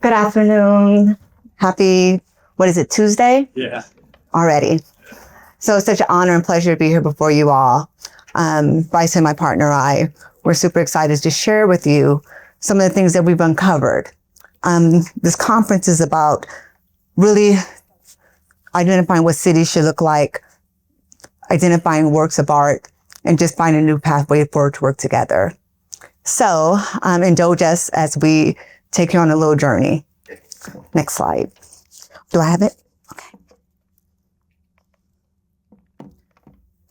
Good afternoon. Happy, what is it, Tuesday? Yeah. Already. So it's such an honor and pleasure to be here before you all. Bryson, my partner, and I, we're super excited to share with you some of the things that we've uncovered. This conference is about really identifying what cities should look like, identifying works of art, and just finding a new pathway forward to work together. So indulge us as we take you on a little journey. Next slide. Do I have it?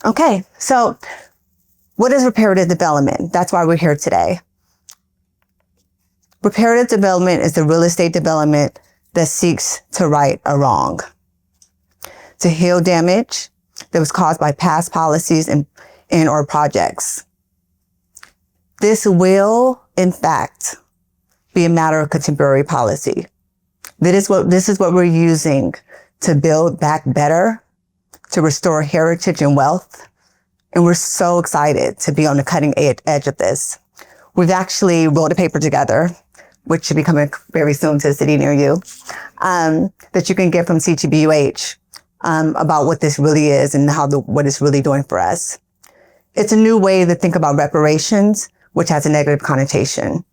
Okay, so what is reparative development? That's why we're here today. Reparative development is the real estate development that seeks to right a wrong, to heal damage that was caused by past policies and or projects. This will, in fact, be a matter of contemporary policy. This is what we're using to build back better, to restore heritage and wealth. And we're so excited to be on the cutting edge of this. We've actually rolled a paper together, which should be coming very soon to a city near you, that you can get from CTBUH about what this really is and what it's really doing for us. It's a new way to think about reparations, which has a negative connotation.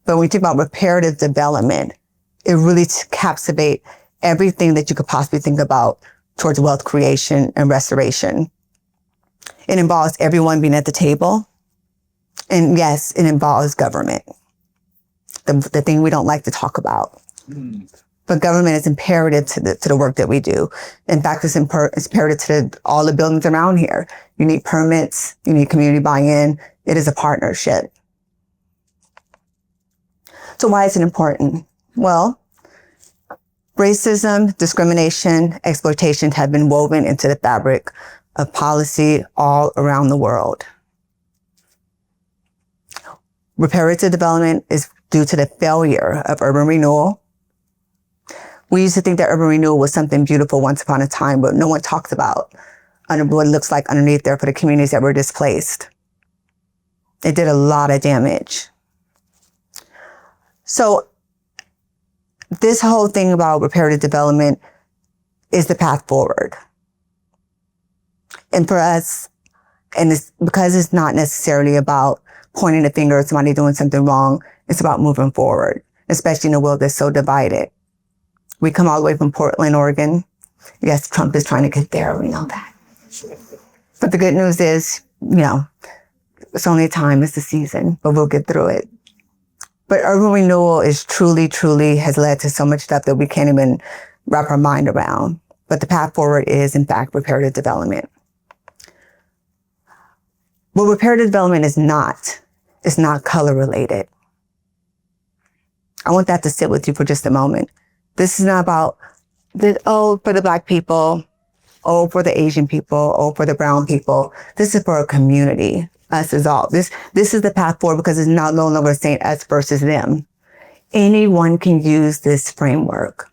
But when you think about reparative development, it really encapsulates everything that you could possibly think about towards wealth creation and restoration. It involves everyone being at the table. And yes, it involves government, the thing we don't like to talk about. But government is imperative to the work that we do. In fact, it's imperative to all the buildings around here. You need permits, you need community buy-in. It is a partnership. So why is it important? Well, racism, discrimination, exploitation have been woven into the fabric of policy all around the world. Reparative development is due to the failure of urban renewal. We used to think that urban renewal was something beautiful once upon a time, but no one talks about what it looks like underneath there for the communities that were displaced. It did a lot of damage. So this whole thing about reparative development is the path forward. And for us, and it's because it's not necessarily about pointing the finger at somebody doing something wrong, it's about moving forward, especially in a world that's so divided. We come all the way from Portland, Oregon. Yes, Trump is trying to get there, we know that. But the good news is, it's only a time, it's the season, but we'll get through it. But urban renewal is truly has led to so much stuff that we can't even wrap our mind around. But the path forward is, in fact, reparative development. What reparative development is not color related. I want that to sit with you for just a moment. This is not about, for the Black people, for the Asian people, for the brown people. This is for a community. Us is all. This is the path forward because it's no longer saying us versus them. Anyone can use this framework.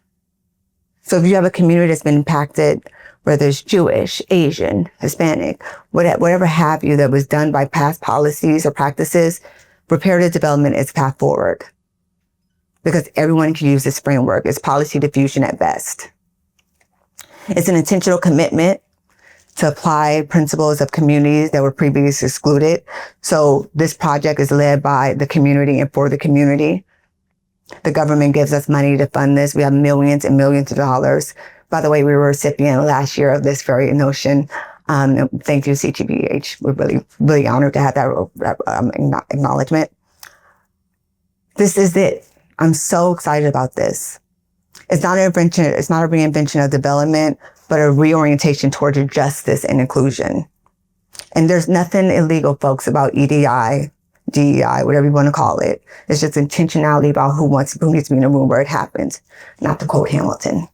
So if you have a community that's been impacted, whether it's Jewish, Asian, Hispanic, whatever have you, that was done by past policies or practices, reparative development is path forward. Because everyone can use this framework. It's policy diffusion at best. It's an intentional commitment to apply principles of communities that were previously excluded. So this project is led by the community and for the community. The government gives us money to fund this. We have millions and millions of dollars. By the way, we were a recipient last year of this very notion. Thank you, CTBUH. We're really, really honored to have that acknowledgement. This is it. I'm so excited about this. It's not a reinvention of development, but a reorientation towards justice and inclusion. And there's nothing illegal, folks, about EDI, DEI, whatever you want to call it. It's just intentionality about who needs to be in a room where it happens, not to quote Hamilton.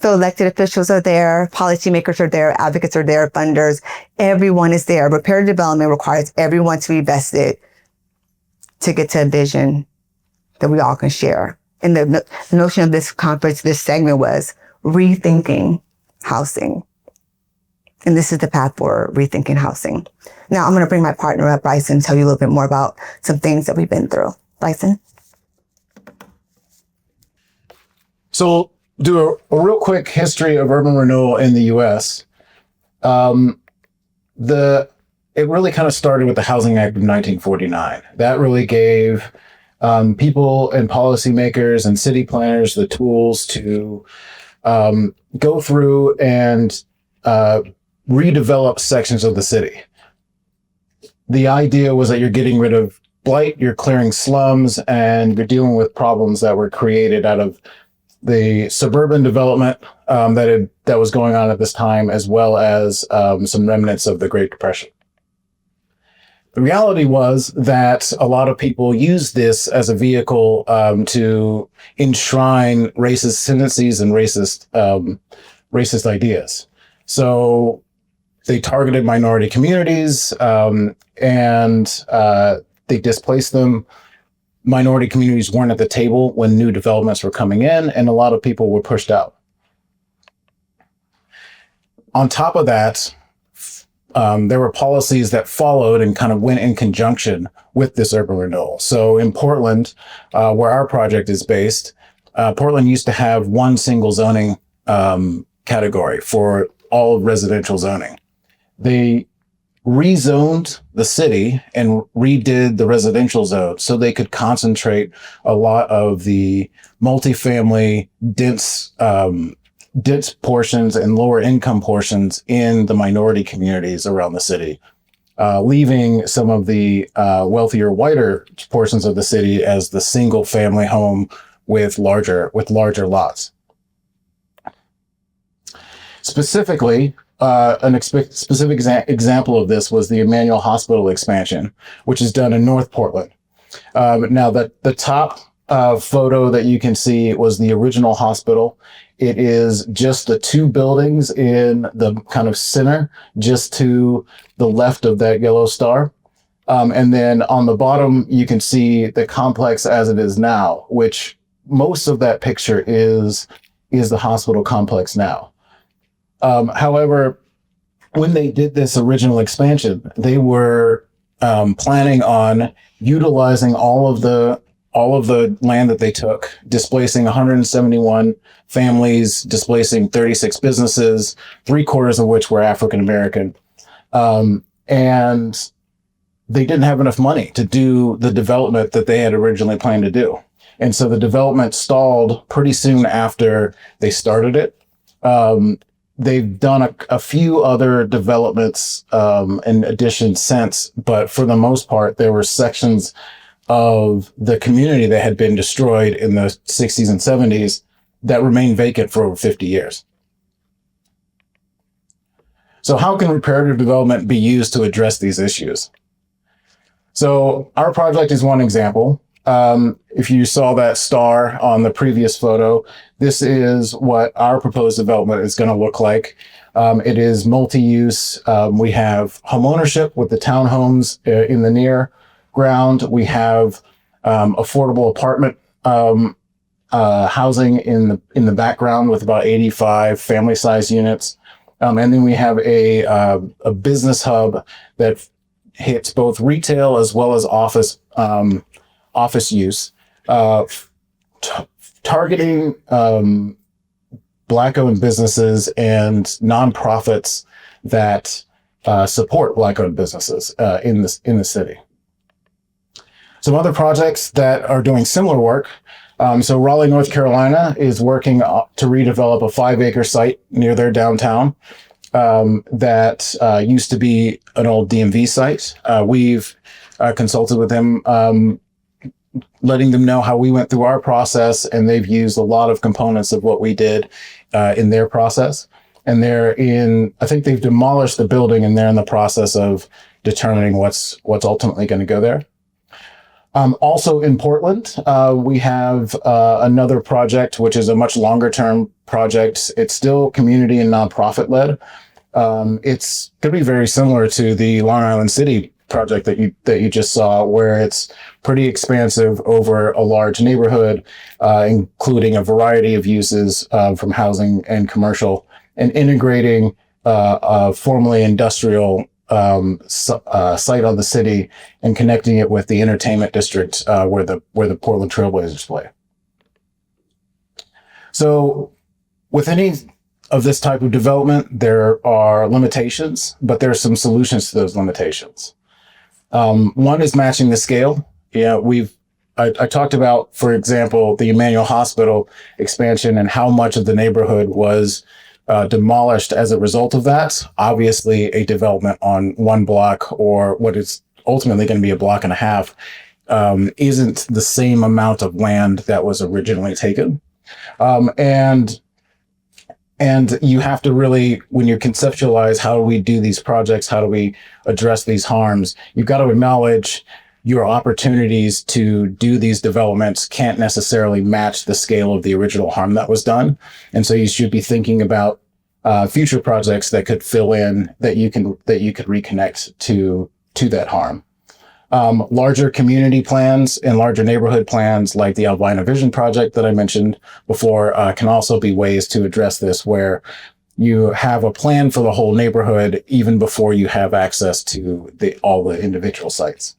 So elected officials are there, policymakers are there, advocates are there, funders, everyone is there. Reparative development requires everyone to be vested to get to a vision that we all can share. And the notion of this conference, this segment was rethinking housing. And this is the path for rethinking housing. Now I'm going to bring my partner up, Bryson, and tell you a little bit more about some things that we've been through. Bryson? So do a real quick history of urban renewal in the U.S. It really kind of started with the Housing Act of 1949. That really gave people and policymakers and city planners the tools to go through and redevelop sections of the city. The idea was that you're getting rid of blight, you're clearing slums, and you're dealing with problems that were created out of the suburban development that was going on at this time, as well as some remnants of the Great Depression. The reality was that a lot of people used this as a vehicle to enshrine racist tendencies and racist ideas. So they targeted minority communities and they displaced them. Minority communities weren't at the table when new developments were coming in, and a lot of people were pushed out. On top of that, there were policies that followed and kind of went in conjunction with this urban renewal. So in Portland, where our project is based, Portland used to have one single zoning category for all residential zoning. They rezoned the city and redid the residential zone so they could concentrate a lot of the multifamily dense portions and lower income portions in the minority communities around the city, leaving some of the wealthier, whiter portions of the city as the single family home with larger lots. Specifically, specific example of this was the Emmanuel Hospital expansion, which is done in North Portland. Now, the top photo that you can see was the original hospital. It is just the two buildings in the kind of center, just to the left of that yellow star. And then on the bottom, you can see the complex as it is now, which most of that picture is the hospital complex now. However, when they did this original expansion, they were planning on utilizing all of the land that they took, displacing 171 families, displacing 36 businesses, 3/4 of which were African American. And they didn't have enough money to do the development that they had originally planned to do. And so the development stalled pretty soon after they started it. They've done a few other developments and additions since, but for the most part, there were sections of the community that had been destroyed in the 60s and 70s that remained vacant for over 50 years. So how can reparative development be used to address these issues? So our project is one example. If you saw that star on the previous photo, this is what our proposed development is going to look like. It is multi-use. We have homeownership with the townhomes in the near ground. We have affordable apartment housing in the background with about 85 family-sized units. And then we have a business hub that hits both retail as well as office use, targeting Black-owned businesses and nonprofits that support Black-owned businesses in the city. Some other projects that are doing similar work. So Raleigh, North Carolina is working to redevelop a 5-acre site near their downtown that used to be an old DMV site. We've consulted with them, letting them know how we went through our process, and they've used a lot of components of what we did in their process. And I think they've demolished the building, and they're in the process of determining what's ultimately going to go there. Also in Portland, we have another project, which is a much longer term project. It's still community and nonprofit led. It's going to be very similar to the Long Island City project that you just saw, where it's pretty expansive over a large neighborhood, including a variety of uses from housing and commercial, and integrating a formerly industrial site on the city and connecting it with the entertainment district where the Portland Trailblazers play. So with any of this type of development, there are limitations, but there are some solutions to those limitations. One is matching the scale. Yeah, I talked about, for example, the Emmanuel Hospital expansion and how much of the neighborhood was demolished as a result of that. Obviously, a development on one block, or what is ultimately going to be a block and a half, isn't the same amount of land that was originally taken. And you have to really, when you conceptualize how do we do these projects, how do we address these harms, you've got to acknowledge your opportunities to do these developments can't necessarily match the scale of the original harm that was done. And so you should be thinking about future projects that could fill in, that you could reconnect to that harm. Larger community plans and larger neighborhood plans like the Albina Vision project that I mentioned before can also be ways to address this, where you have a plan for the whole neighborhood even before you have access to all the individual sites.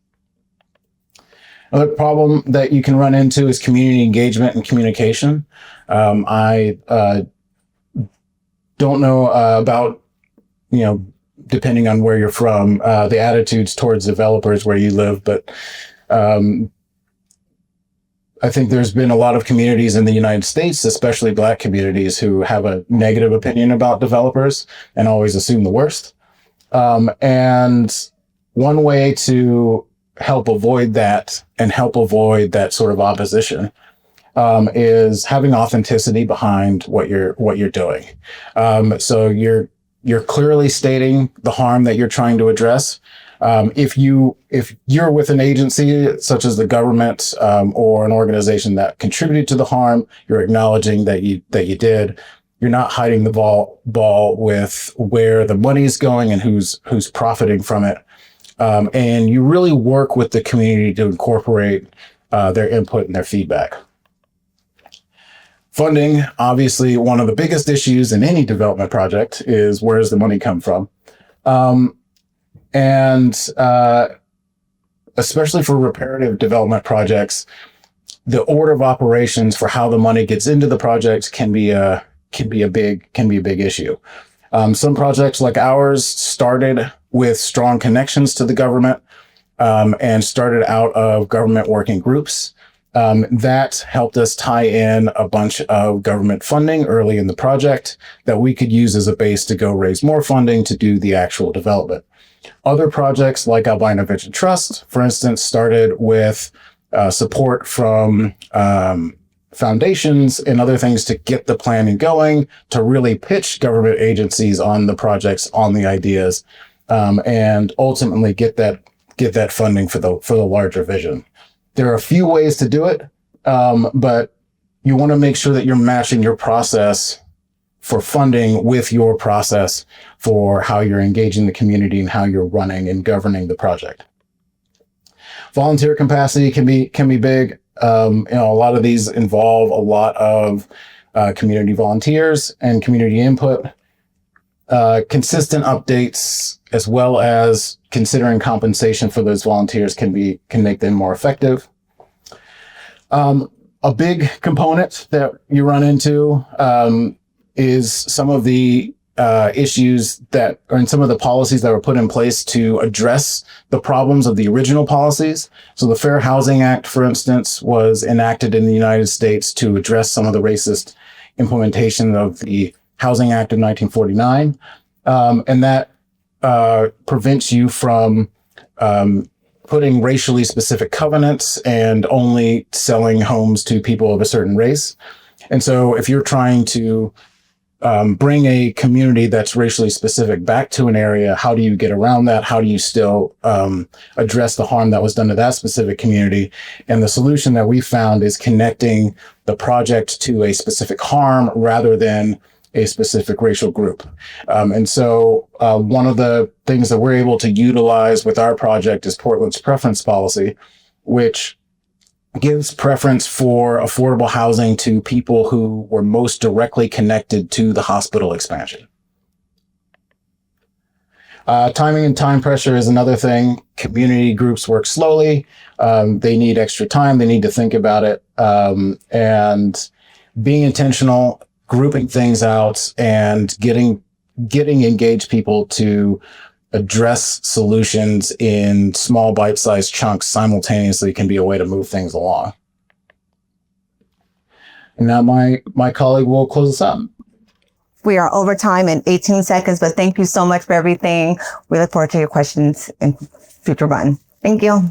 Another problem that you can run into is community engagement and communication. I don't know about, depending on where you're from, the attitudes towards developers where you live, but I think there's been a lot of communities in the United States, especially Black communities, who have a negative opinion about developers and always assume the worst. And one way to help avoid that and help avoid that sort of opposition is having authenticity behind what you're doing. So you're clearly stating the harm that you're trying to address. If you're with an agency such as the government or an organization that contributed to the harm, you're acknowledging that you did. You're not hiding the ball with where the money's going and who's profiting from it. And you really work with the community to incorporate their input and their feedback. Funding, obviously, one of the biggest issues in any development project is where does the money come from? And especially for reparative development projects, the order of operations for how the money gets into the project can be a big issue. Some projects like ours started with strong connections to the government and started out of government working groups. That helped us tie in a bunch of government funding early in the project that we could use as a base to go raise more funding to do the actual development. Other projects like Albina Vision Trust, for instance, started with support from foundations and other things to get the planning going, to really pitch government agencies on the projects, on the ideas, and ultimately get that funding for the larger vision. There are a few ways to do it, but you want to make sure that you're matching your process for funding with your process for how you're engaging the community and how you're running and governing the project. Volunteer capacity can be big. A lot of these involve a lot of community volunteers and community input. Consistent updates, as well as considering compensation for those volunteers, can make them more effective. A big component that you run into is some of the issues and some of the policies that were put in place to address the problems of the original policies. So the Fair Housing Act, for instance, was enacted in the United States to address some of the racist implementation of the Housing Act of 1949. And that prevents you from putting racially specific covenants and only selling homes to people of a certain race. And so if you're trying to bring a community that's racially specific back to an area, how do you get around that? How do you still address the harm that was done to that specific community? And the solution that we found is connecting the project to a specific harm rather than a specific racial group. And so one of the things that we're able to utilize with our project is Portland's preference policy, which gives preference for affordable housing to people who were most directly connected to the hospital expansion. Timing and time pressure is another thing. Community groups work slowly. They need extra time. They need to think about it. And being intentional, grouping things out, and getting engaged people to address solutions in small bite-sized chunks simultaneously can be a way to move things along. And now my colleague will close us out. We are over time in 18 seconds, but thank you so much for everything. We look forward to your questions in future run. Thank you.